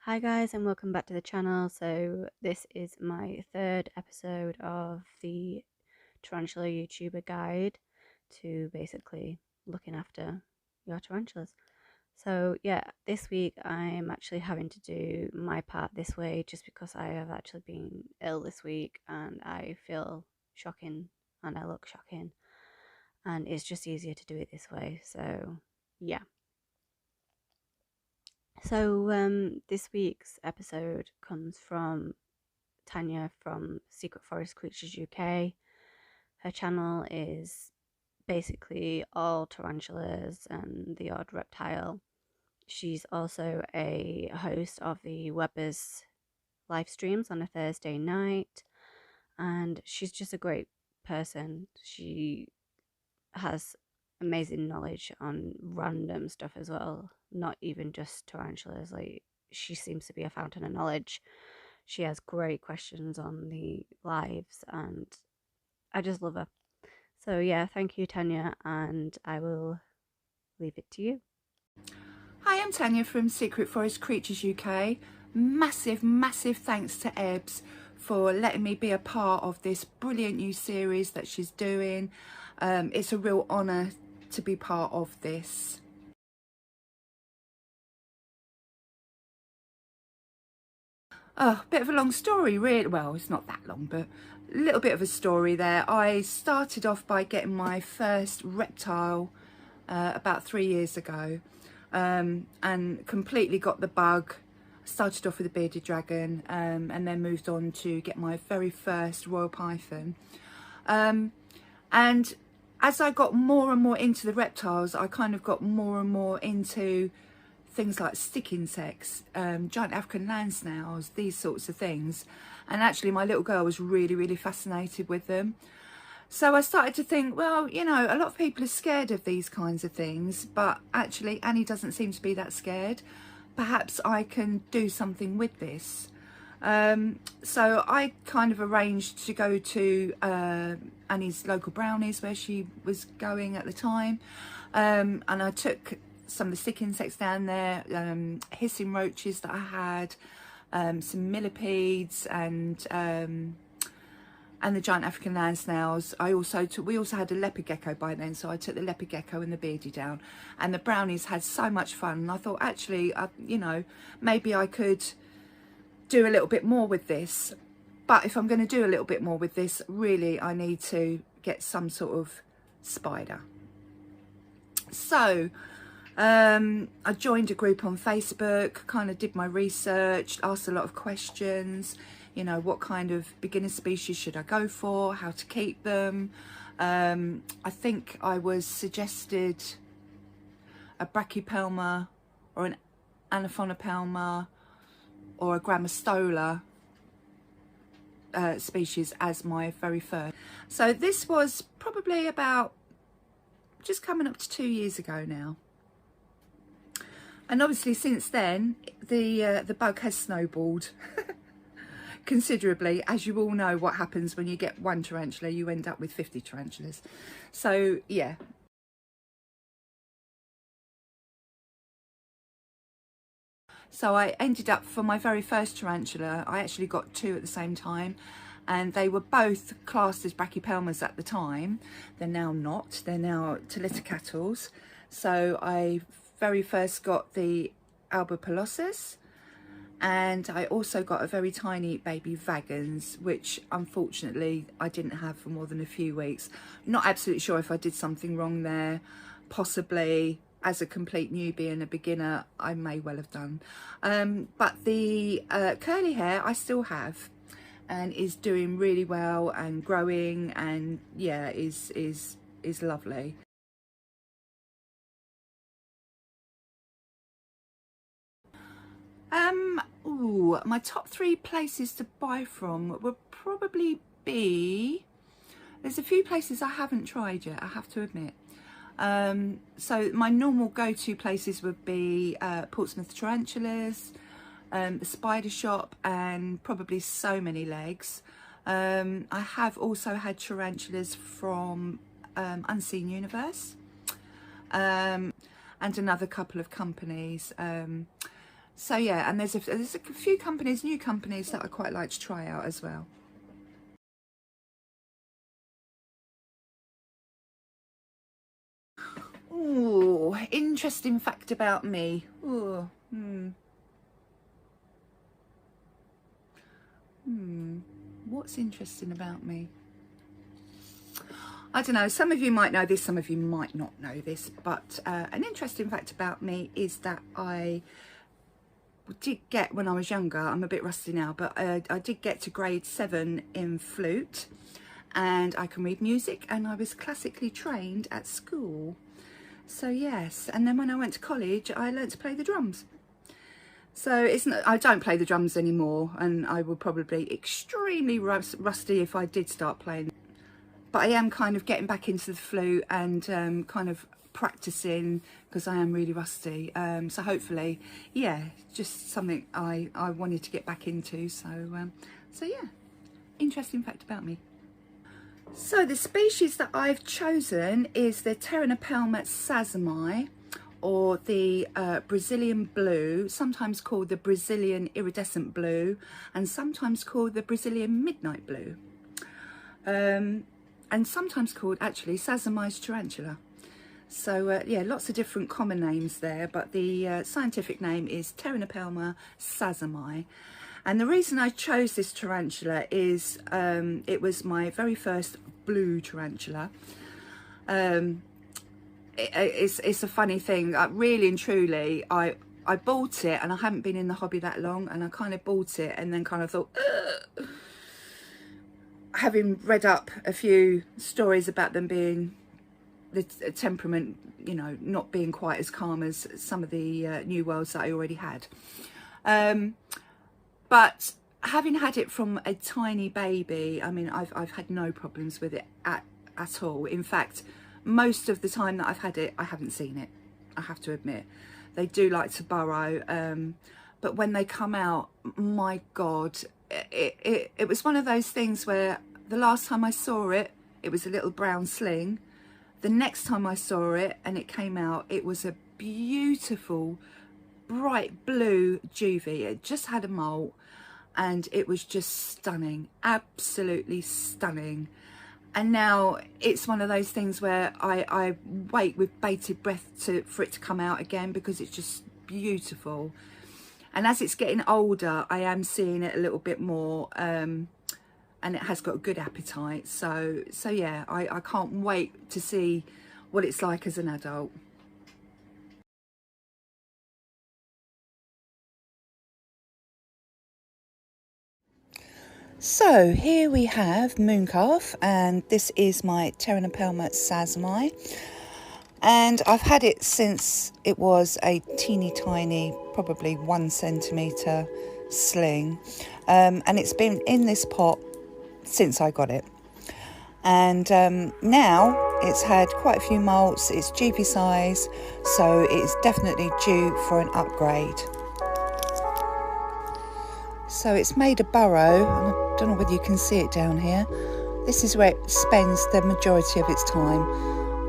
Hi guys, and welcome back to the channel. So this is my third episode of the Tarantula YouTuber guide to basically looking after your tarantulas. So yeah, this week I'm actually having to do my part this way just because I have actually been ill this week and I feel shocking and I look shocking, and it's just easier to do it this way. So yeah. So this week's episode comes from Tanya from Secret ForestCreaturesUK. Her channel is basically all tarantulas and the odd reptile. She's also a host of the Webbers live streams on a Thursday night, and she's just a great person. She has amazing knowledge on random stuff as well, not even just tarantulas. Like, she seems to be a fountain of knowledge. She has great questions on the lives, and I just love her. So yeah, thank you, Tanya, and I will leave it to you. Hi, I'm Tanya from Secret Forest Creatures UK. Massive thanks to Ebbs for letting me be a part of this brilliant new series that she's doing. It's a real honour to be part of this. Oh, bit of a long story, really. Well, it's not that long, but a little bit of a story there. I started off by getting my first reptile about 3 years ago, and completely got the bug. Started off with a bearded dragon, and then moved on to get my very first royal python. And as I got more and more into the reptiles, I kind of got more and more into things like stick insects, giant African land snails, these sorts of things. And actually my little girl was really fascinated with them. So I started to think, well, you know, a lot of people are scared of these kinds of things, but actually Annie doesn't seem to be that scared. Perhaps I can do something with this. So I kind of arranged to go to Annie's local brownies where she was going at the time, and I took some of the stick insects down there, hissing roaches that I had, some millipedes, and the giant African land snails. We also had a leopard gecko by then, so I took the leopard gecko and the beardy down, and the brownies had so much fun. And I thought, actually, you know, maybe I could do a little bit more with this. But if I'm going to do a little bit more with this, really, I need to get some sort of spider. So I joined a group on Facebook, kind of did my research, asked a lot of questions. You know, what kind of beginner species should I go for, how to keep them. I think I was suggested a Brachypelma or an Anaphonopelma or a Grammostola species as my very first. So this was probably about just coming up to 2 years ago now. And obviously since then, the bug has snowballed considerably. As you all know, what happens when you get one tarantula, you end up with 50 tarantulas. So yeah. So I ended up, for my very first tarantula, I actually got two at the same time, and they were both classed as Brachypelmas at the time. They're now not, they're now Toliticatls. So I very first got the Albopilossus, and I also got a very tiny baby Vagans, which unfortunately I didn't have for more than a few weeks. Not absolutely sure if I did something wrong there. Possibly, as a complete newbie and a beginner, I may well have done. But the curly hair I still have, and is doing really well and growing, and yeah, is lovely. Ooh, my top 3 places to buy from would probably be, there's a few places I haven't tried yet, I have to admit. So my normal go-to places would be Portsmouth Tarantulas, the Spider Shop, and probably So Many Legs. I have also had tarantulas from Unseen Universe, and another couple of companies. So yeah, and there's a few companies, new companies, that I quite like to try out as well. Ooh, interesting fact about me. Ooh, what's interesting about me? I don't know, some of you might know this, some of you might not know this, but an interesting fact about me is that I did get, when I was younger, I'm a bit rusty now, but I did get to grade 7 in flute, and I can read music, and I was classically trained at school. So yes, and then when I went to college, I learnt to play the drums. So it's not, I don't play the drums anymore, and I would probably be extremely rusty if I did start playing. But I am kind of getting back into the flute and kind of practicing, because I am really rusty. So hopefully, yeah, just something I wanted to get back into. So yeah, interesting fact about me. So the species that I've chosen is the Pterinopelma Sazimai, or the Brazilian blue, sometimes called the Brazilian iridescent blue, and sometimes called the Brazilian midnight blue. And sometimes called, actually, Sazimai's tarantula. So yeah, lots of different common names there, but the scientific name is Pterinopelma Sazimai. And the reason I chose this tarantula is it was my very first blue tarantula. It's a funny thing. Really and truly, I bought it, and I haven't been in the hobby that long, and I kind of bought it and then kind of thought, ugh. Having read up a few stories about them being the temperament, you know, not being quite as calm as some of the new worlds that I already had. But having had it from a tiny baby, I mean, I've had no problems with it at all. In fact, most of the time that I've had it, I haven't seen it, I have to admit. They do like to burrow, but when they come out, my God, it was one of those things where the last time I saw it, it was a little brown sling. The next time I saw it and it came out, it was a beautiful bright blue juvie. It just had a molt, and it was just stunning, absolutely stunning. And now it's one of those things where I wait with bated breath for it to come out again, because it's just beautiful. And as it's getting older, I am seeing it a little bit more, and it has got a good appetite. So yeah, I can't wait to see what it's like as an adult. So here we have Mooncalf, and this is my Pterinopelma Sazimai, and I've had it since it was a teeny tiny, probably 1 centimetre sling, and it's been in this pot since I got it. And now it's had quite a few molts, it's juvie size, so it's definitely due for an upgrade. So it's made a burrow, and I don't know whether you can see it down here. This is where it spends the majority of its time,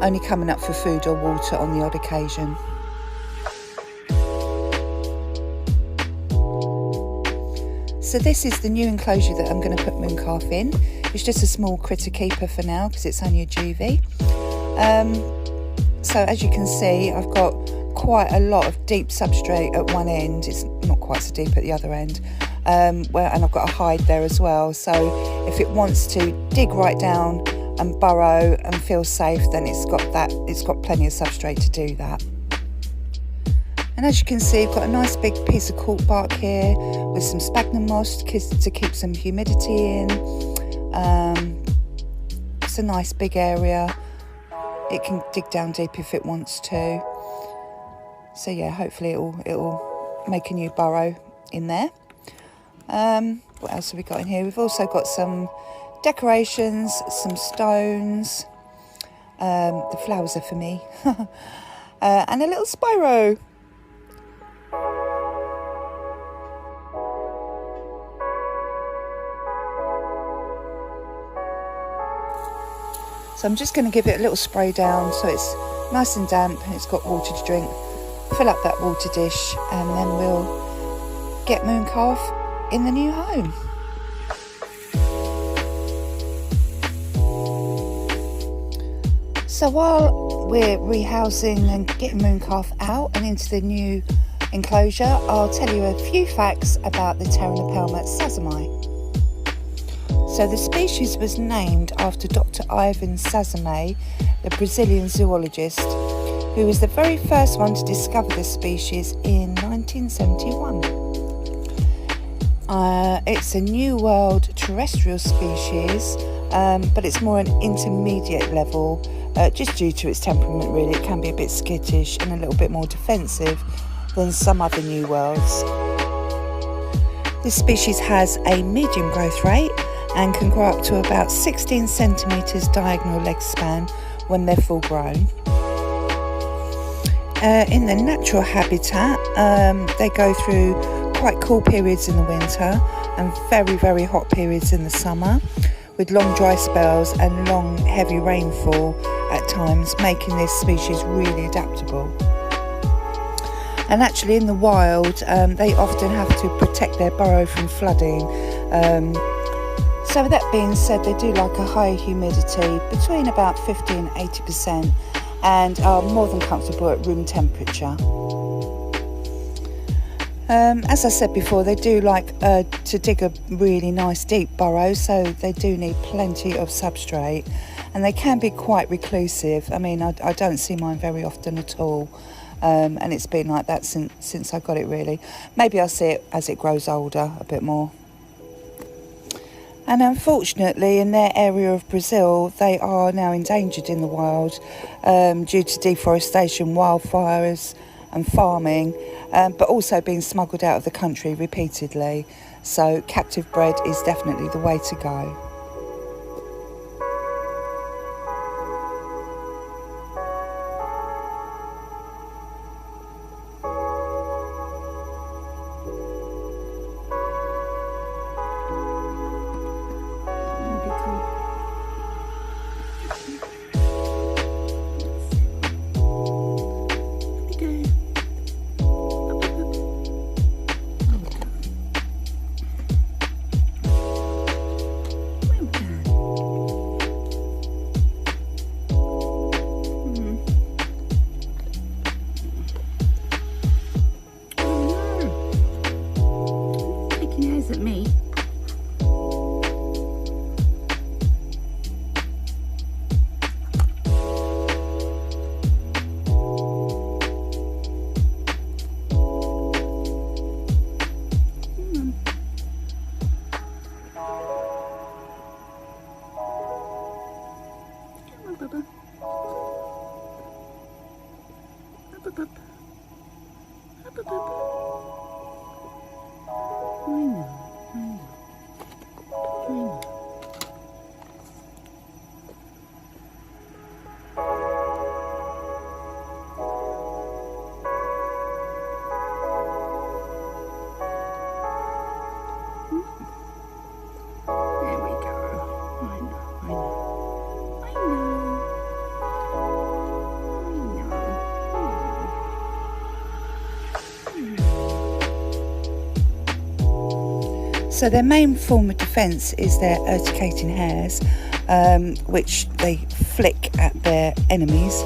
only coming up for food or water on the odd occasion. So this is the new enclosure that I'm going to put Mooncalf in. It's just a small critter keeper for now, because it's only a juvie. So as you can see, I've got quite a lot of deep substrate at one end. It's not quite so deep at the other end. And I've got a hide there as well, so if it wants to dig right down and burrow and feel safe, then it's got plenty of substrate to do that. And as you can see, I've got a nice big piece of cork bark here with some sphagnum moss to keep some humidity in. It's a nice big area. It can dig down deep if it wants to. So yeah, hopefully it'll make a new burrow in there. What else have we got in here? We've also got some decorations, some stones. The flowers are for me. And a little Spyro. So I'm just going to give it a little spray down so it's nice and damp and it's got water to drink. Fill up that water dish, and then we'll get Mooncalf in the new home. So while we're rehousing and getting Mooncalf out and into the new enclosure, I'll tell you a few facts about the Pterinopelma Sazimai. So the species was named after Dr. Ivan Sazimai, the Brazilian zoologist, who was the very first one to discover the species in 1971. It's a New World terrestrial species, but it's more an intermediate level, just due to its temperament really. It can be a bit skittish and a little bit more defensive than some other New Worlds. This species has a medium growth rate and can grow up to about 16 centimetres diagonal leg span when they're full grown. In the natural habitat, they go through quite cool periods in the winter and very, very hot periods in the summer, with long dry spells and long heavy rainfall at times, making this species really adaptable. And actually in the wild, they often have to protect their burrow from flooding. So with that being said, they do like a high humidity, between about 50 and 80%, and are more than comfortable at room temperature. As I said before, they do like to dig a really nice deep burrow, so they do need plenty of substrate, and they can be quite reclusive. I mean, I don't see mine very often at all, and it's been like that since I got it really. Maybe I'll see it as it grows older a bit more. And unfortunately, in their area of Brazil, they are now endangered in the wild due to deforestation, wildfires and farming, but also being smuggled out of the country repeatedly. So captive bred is definitely the way to go. At me. So their main form of defence is their urticating hairs, which they flick at their enemies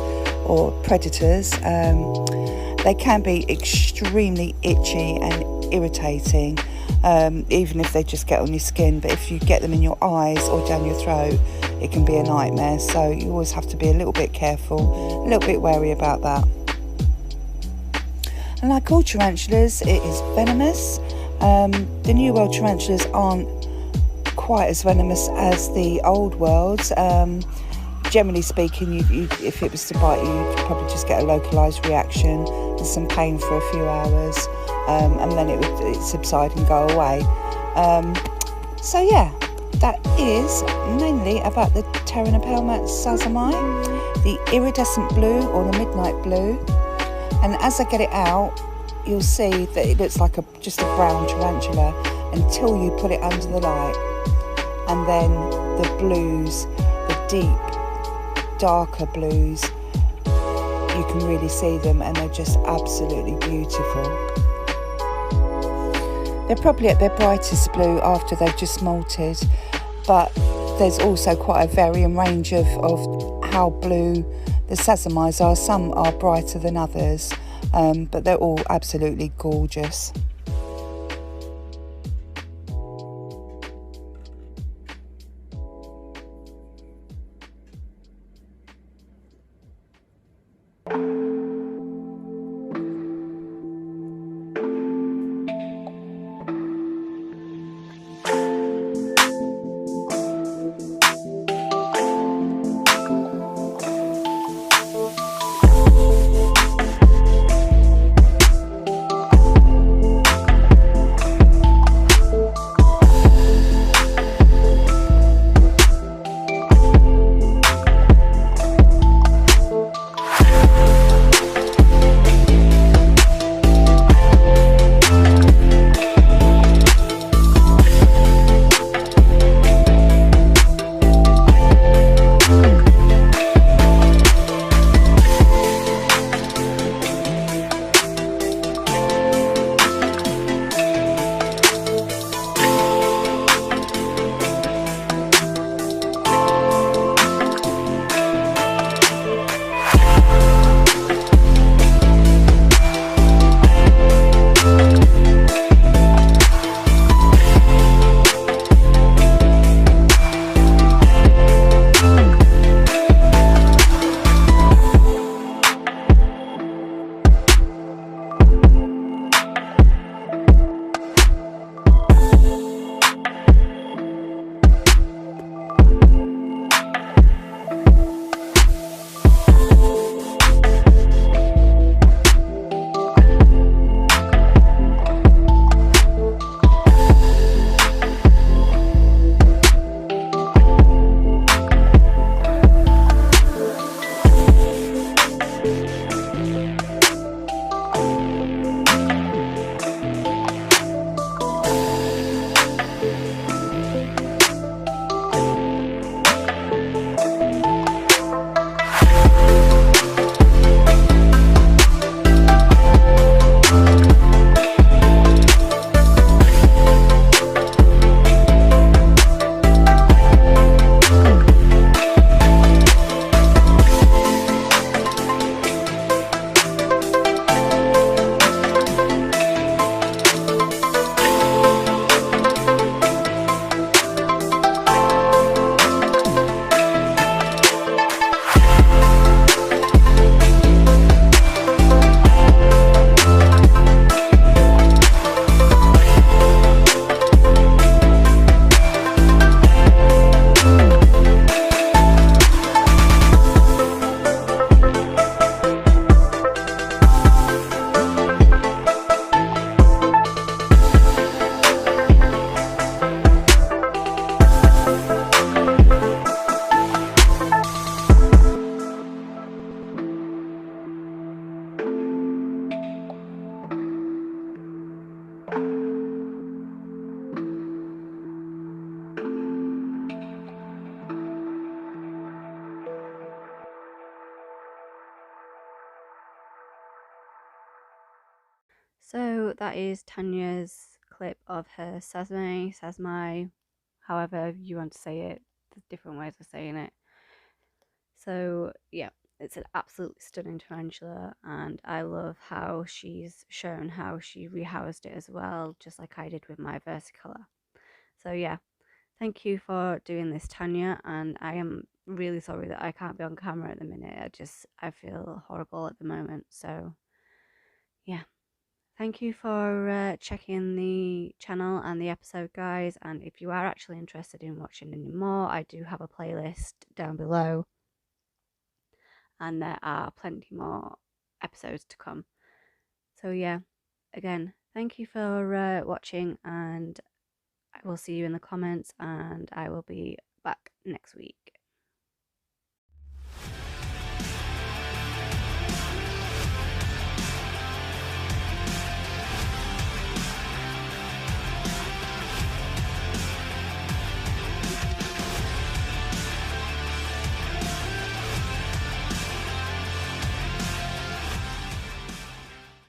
or predators. They can be extremely itchy and irritating, even if they just get on your skin. But if you get them in your eyes or down your throat, it can be a nightmare. So you always have to be a little bit careful, a little bit wary about that. And like all tarantulas, it is venomous. The New World tarantulas aren't quite as venomous as the Old Worlds. Generally speaking, if it was to bite you, you'd probably just get a localised reaction and some pain for a few hours, and then it would subside and go away. So yeah, that is mainly about the Pterinopelma Sazimai, the iridescent blue or the midnight blue. And as I get it out, you'll see that it looks like just a brown tarantula until you put it under the light. And then the blues, the deep, darker blues, you can really see them and they're just absolutely beautiful. They're probably at their brightest blue after they've just molted, but there's also quite a varying range of how blue the Sazimais are. Some are brighter than others, but they're all absolutely gorgeous. So that is Tanya's clip of her Sazimai, however you want to say it. There's different ways of saying it. So yeah, it's an absolutely stunning tarantula, and I love how she's shown how she rehoused it as well, just like I did with my versicolor. So yeah, thank you for doing this, Tanya, and I am really sorry that I can't be on camera at the minute. I feel horrible at the moment. So yeah. Thank you for checking the channel and the episode, guys. And if you are actually interested in watching any more, I do have a playlist down below. And there are plenty more episodes to come. So, yeah, again, thank you for watching. And I will see you in the comments. And I will be back next week.